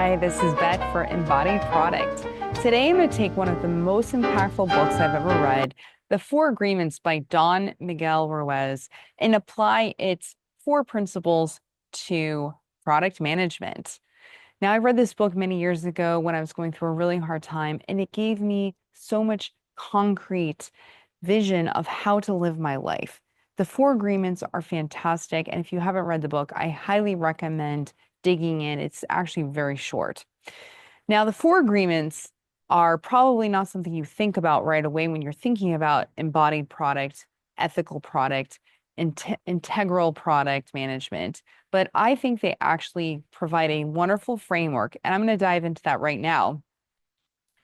Hi, this is Bett for Embodied Product. Today I'm going to take one of the most impactful books I've ever read, The Four Agreements by Don Miguel Ruiz, and apply its four principles to product management. Now, I read this book many years ago when I was going through a really hard time, and it gave me so much concrete vision of how to live my life. The Four Agreements are fantastic, and if you haven't read the book, I highly recommend digging in. It's actually very short. Now, the Four Agreements are probably not something you think about right away when you're thinking about embodied product, ethical product, integral product management, but I think they actually provide a wonderful framework, and I'm going to dive into that right now.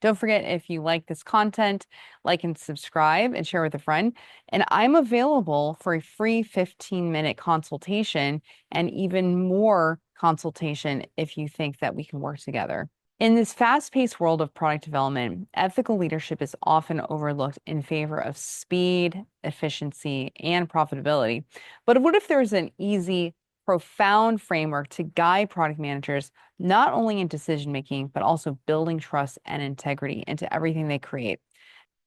Don't forget, if you like this content, like and subscribe and share with a friend. And I'm available for a free 15-minute consultation and even more consultation if you think that we can work together. In this fast-paced world of product development, ethical leadership is often overlooked in favor of speed, efficiency, and profitability. But what if there's an easy, profound framework to guide product managers not only in decision making, but also building trust and integrity into everything they create?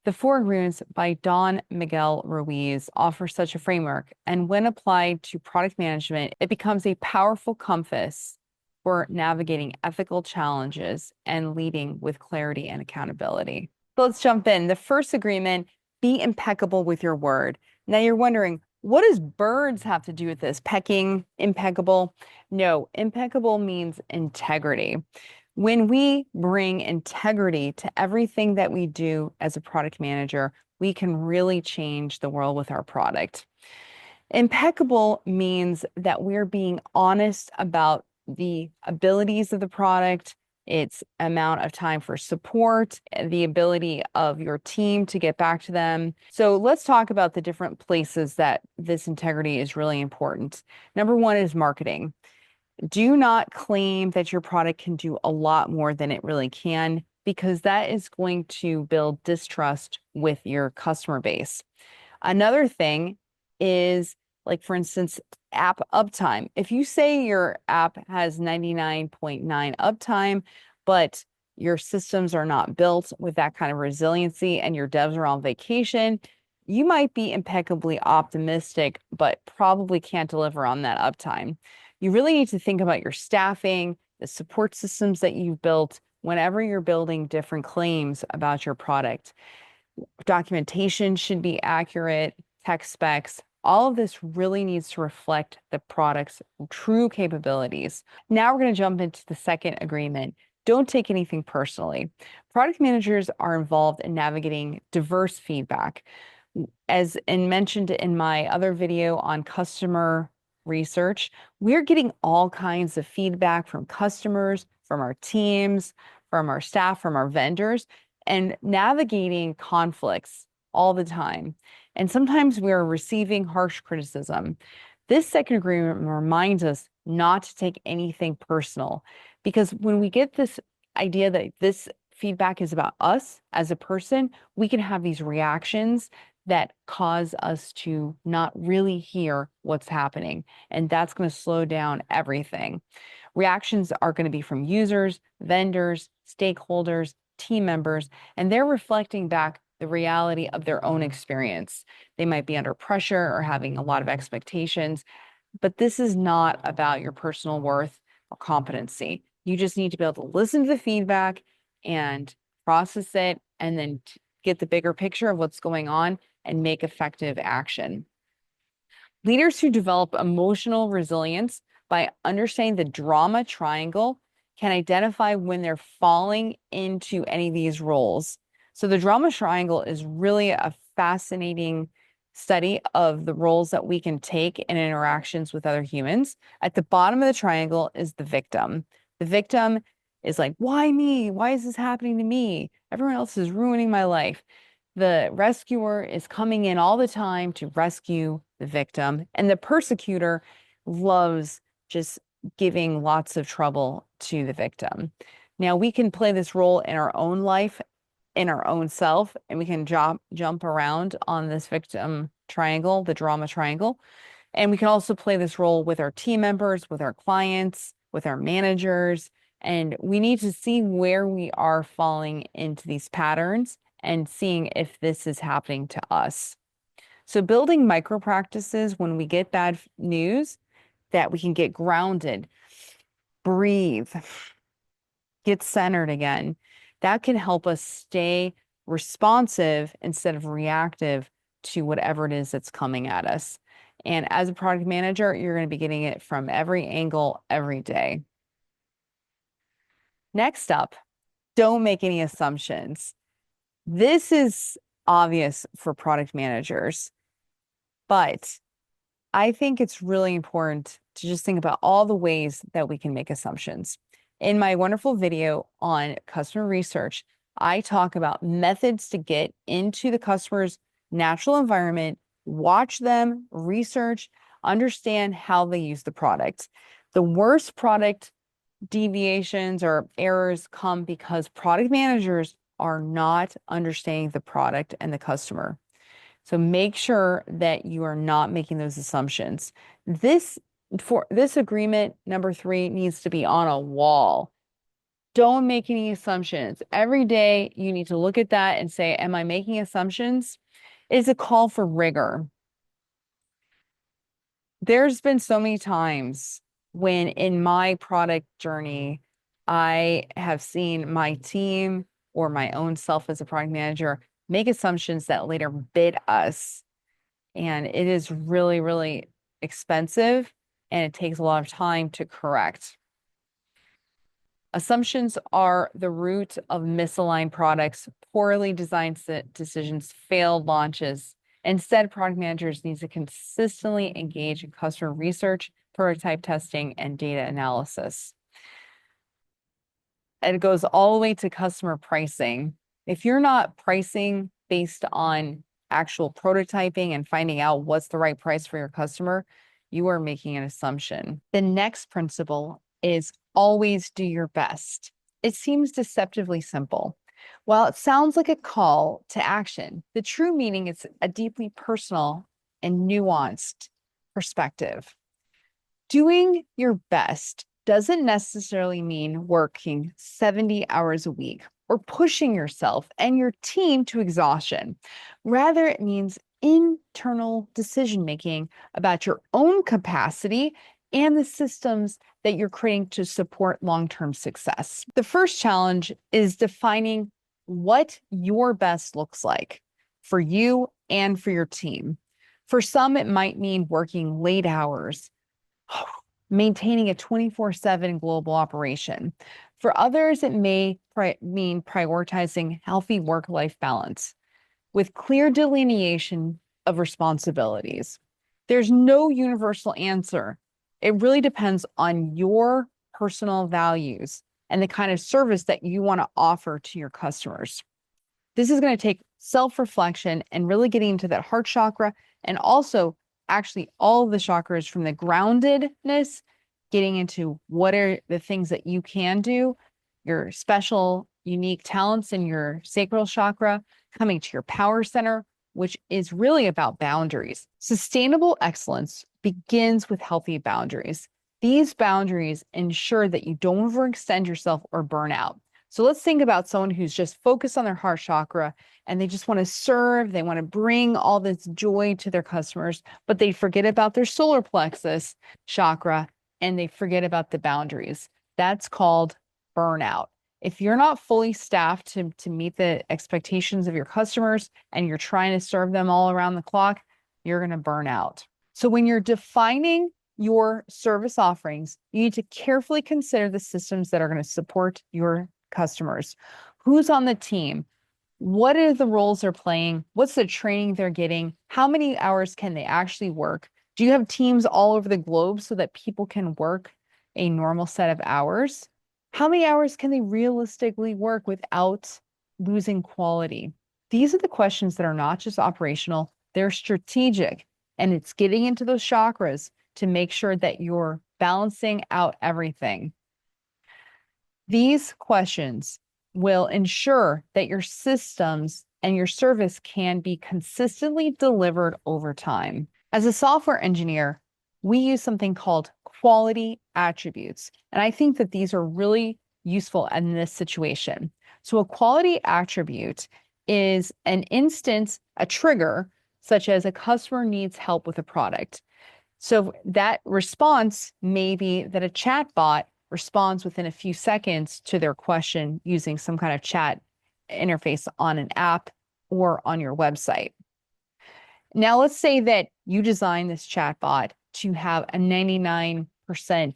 The Four Agreements by Don Miguel Ruiz offer such a framework, and when applied to product management, it becomes a powerful compass for navigating ethical challenges and leading with clarity and accountability. So let's jump in. The first agreement, be impeccable with your word. Now you're wondering, what does birds have to do with this? Pecking, impeccable? No, impeccable means integrity. When we bring integrity to everything that we do as a product manager, we can really change the world with our product. Impeccable means that we're being honest about the abilities of the product, its amount of time for support, the ability of your team to get back to them. So let's talk about the different places that this integrity is really important. Number one is marketing. Do not claim that your product can do a lot more than it really can, because that is going to build distrust with your customer base. Another thing is, like, for instance, app uptime. If you say your app has 99.9 uptime, but your systems are not built with that kind of resiliency and your devs are on vacation, you might be impeccably optimistic, but probably can't deliver on that uptime. You really need to think about your staffing, the support systems that you've built whenever you're building different claims about your product. Documentation should be accurate, tech specs. All of this really needs to reflect the product's true capabilities. Now we're going to jump into the second agreement. Don't take anything personally. Product managers are involved in navigating diverse feedback. As mentioned in my other video on customer research, we're getting all kinds of feedback from customers, from our teams, from our staff, from our vendors, and navigating conflicts all the time. And sometimes we are receiving harsh criticism. This second agreement reminds us not to take anything personal, because when we get this idea that this feedback is about us as a person, we can have these reactions that cause us to not really hear what's happening. And that's going to slow down everything. Reactions are going to be from users, vendors, stakeholders, team members, and they're reflecting back the reality of their own experience. They might be under pressure or having a lot of expectations, but this is not about your personal worth or competency. You just need to be able to listen to the feedback and process it, and then get the bigger picture of what's going on and make effective action. Leaders who develop emotional resilience by understanding the drama triangle can identify when they're falling into any of these roles. So the drama triangle is really a fascinating study of the roles that we can take in interactions with other humans. At the bottom of the triangle is the victim. The victim is like, why me? Why is this happening to me? Everyone else is ruining my life. The rescuer is coming in all the time to rescue the victim, and the persecutor loves just giving lots of trouble to the victim. Now, we can play this role in our own life, in our own self, and we can jump around on this victim triangle, the drama triangle. And we can also play this role with our team members, with our clients, with our managers, And we need to see where we are falling into these patterns and seeing if this is happening to us. So building micro practices when we get bad news that we can get grounded, breathe, get centered again. That can help us stay responsive instead of reactive to whatever it is that's coming at us. And as a product manager, you're going to be getting it from every angle every day. Next up, don't make any assumptions. This is obvious for product managers, but I think it's really important to just think about all the ways that we can make assumptions. In my wonderful video on customer research, I talk about methods to get into the customer's natural environment, watch them, research, understand how they use the product. The worst product deviations or errors come because product managers are not understanding the product and the customer. So make sure that you are not making those assumptions. This agreement, number 3, needs to be on a wall. Don't make any assumptions. Every day you need to look at that and say, am I making assumptions? It's a call for rigor. There's been so many times when in my product journey, I have seen my team or my own self as a product manager make assumptions that later bit us. And it is really, really expensive and it takes a lot of time to correct. Assumptions are the root of misaligned products, poorly designed decisions, failed launches. Instead, product managers need to consistently engage in customer research, prototype testing, and data analysis. And it goes all the way to customer pricing. If you're not pricing based on actual prototyping and finding out what's the right price for your customer, you are making an assumption. The next principle is always do your best. It seems deceptively simple. While it sounds like a call to action, the true meaning is a deeply personal and nuanced perspective. Doing your best doesn't necessarily mean working 70 hours a week or pushing yourself and your team to exhaustion. Rather, it means internal decision making about your own capacity and the systems that you're creating to support long-term success. The first challenge is defining what your best looks like for you and for your team. For some, it might mean working late hours, maintaining a 24/7 global operation. For others, it may mean prioritizing healthy work-life balance with clear delineation of responsibilities. There's no universal answer. It really depends on your personal values and the kind of service that you want to offer to your customers. This is going to take self-reflection and really getting into that heart chakra and also actually all of the chakras from the groundedness, getting into what are the things that you can do, your special, unique talents in your sacral chakra, coming to your power center, which is really about boundaries. Sustainable excellence begins with healthy boundaries. These boundaries ensure that you don't overextend yourself or burn out. So let's think about someone who's just focused on their heart chakra and they just want to serve, they want to bring all this joy to their customers, but they forget about their solar plexus chakra and they forget about the boundaries. That's called burnout. If you're not fully staffed to meet the expectations of your customers and you're trying to serve them all around the clock, you're going to burn out. So when you're defining your service offerings, you need to carefully consider the systems that are going to support your customers. Who's on the team? What are the roles they're playing? What's the training they're getting? How many hours can they actually work? Do you have teams all over the globe so that people can work a normal set of hours? How many hours can they realistically work without losing quality? These are the questions that are not just operational, they're strategic. And it's getting into those chakras to make sure that you're balancing out everything. These questions will ensure that your systems and your service can be consistently delivered over time. As a software engineer, we use something called quality attributes. And I think that these are really useful in this situation. So a quality attribute is an instance, a trigger, such as a customer needs help with a product. So that response may be that a chatbot responds within a few seconds to their question using some kind of chat interface on an app or on your website. Now, let's say that you design this chatbot to have a 99%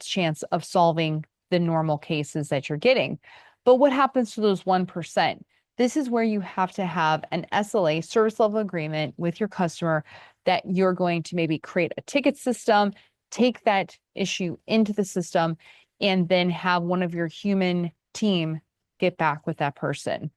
chance of solving the normal cases that you're getting. But what happens to those 1%? This is where you have to have an SLA, service level agreement, with your customer that you're going to maybe create a ticket system, take that issue into the system, and then have one of your human team get back with that person.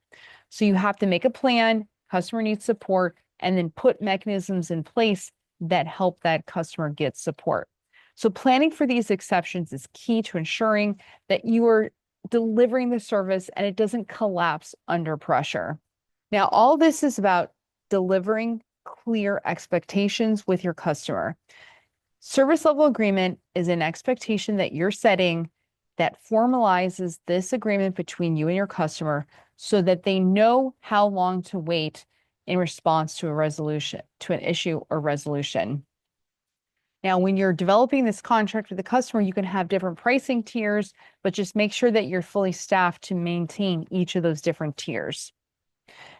So you have to make a plan, customer needs support, and then put mechanisms in place that help that customer get support. So planning for these exceptions is key to ensuring that you are delivering the service and it doesn't collapse under pressure. Now, all this is about delivering clear expectations with your customer. Service level agreement is an expectation that you're setting that formalizes this agreement between you and your customer so that they know how long to wait in response to a resolution, to an issue or resolution. Now, when you're developing this contract with the customer, you can have different pricing tiers, but just make sure that you're fully staffed to maintain each of those different tiers.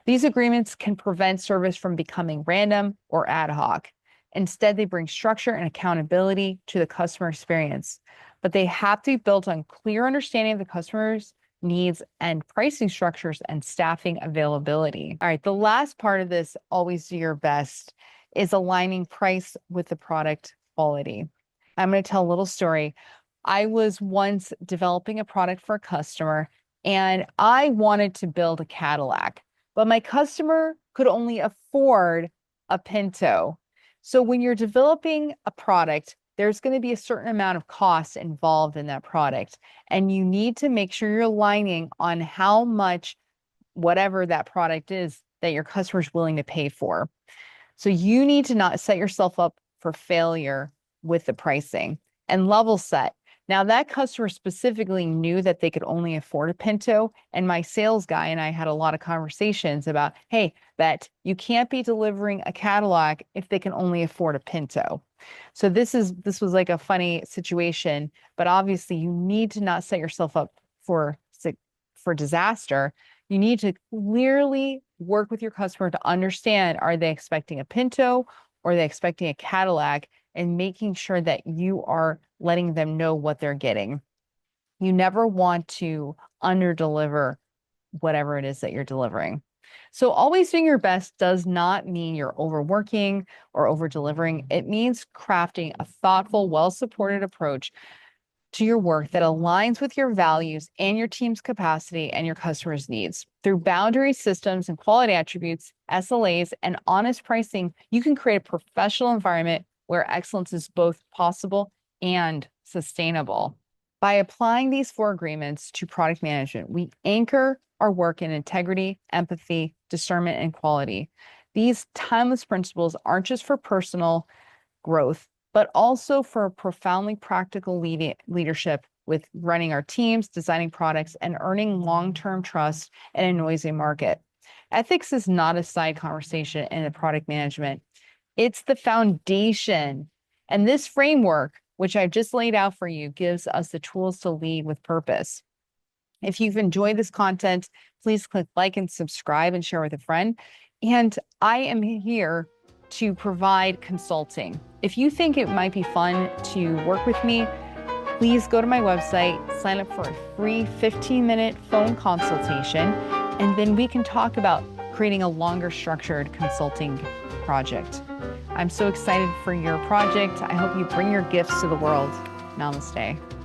These agreements can prevent service from becoming random or ad hoc. Instead, they bring structure and accountability to the customer experience, but they have to be built on clear understanding of the customer's needs and pricing structures and staffing availability. All right, the last part of this, always do your best, is aligning price with the product quality. I'm going to tell a little story. I was once developing a product for a customer and I wanted to build a Cadillac, but my customer could only afford a Pinto. So when you're developing a product, there's going to be a certain amount of cost involved in that product. And you need to make sure you're aligning on how much, whatever that product is, that your customer is willing to pay for. So you need to not set yourself up for failure with the pricing and level set. Now, that customer specifically knew that they could only afford a Pinto, and my sales guy and I had a lot of conversations about, hey, Bett, you can't be delivering a Cadillac if they can only afford a Pinto. So this was like a funny situation, but obviously you need to not set yourself up for disaster. You need to clearly work with your customer to understand, are they expecting a Pinto or are they expecting a Cadillac, and making sure that you are letting them know what they're getting. You never want to underdeliver whatever it is that you're delivering. So always doing your best does not mean you're overworking or over-delivering. It means crafting a thoughtful, well-supported approach to your work that aligns with your values and your team's capacity and your customers' needs. Through boundary systems and quality attributes, SLAs, and honest pricing, you can create a professional environment where excellence is both possible and sustainable. By applying these 4 agreements to product management, we anchor our work in integrity, empathy, discernment, and quality. These timeless principles aren't just for personal growth, but also for profoundly practical leadership with running our teams, designing products, and earning long-term trust in a noisy market. Ethics is not a side conversation in product management. It's the foundation. And this framework, which I've just laid out for you, gives us the tools to lead with purpose. If you've enjoyed this content, please click like and subscribe and share with a friend. And I am here to provide consulting. If you think it might be fun to work with me, please go to my website, sign up for a free 15-minute phone consultation, and then we can talk about creating a longer structured consulting project. I'm so excited for your project. I hope you bring your gifts to the world. Namaste.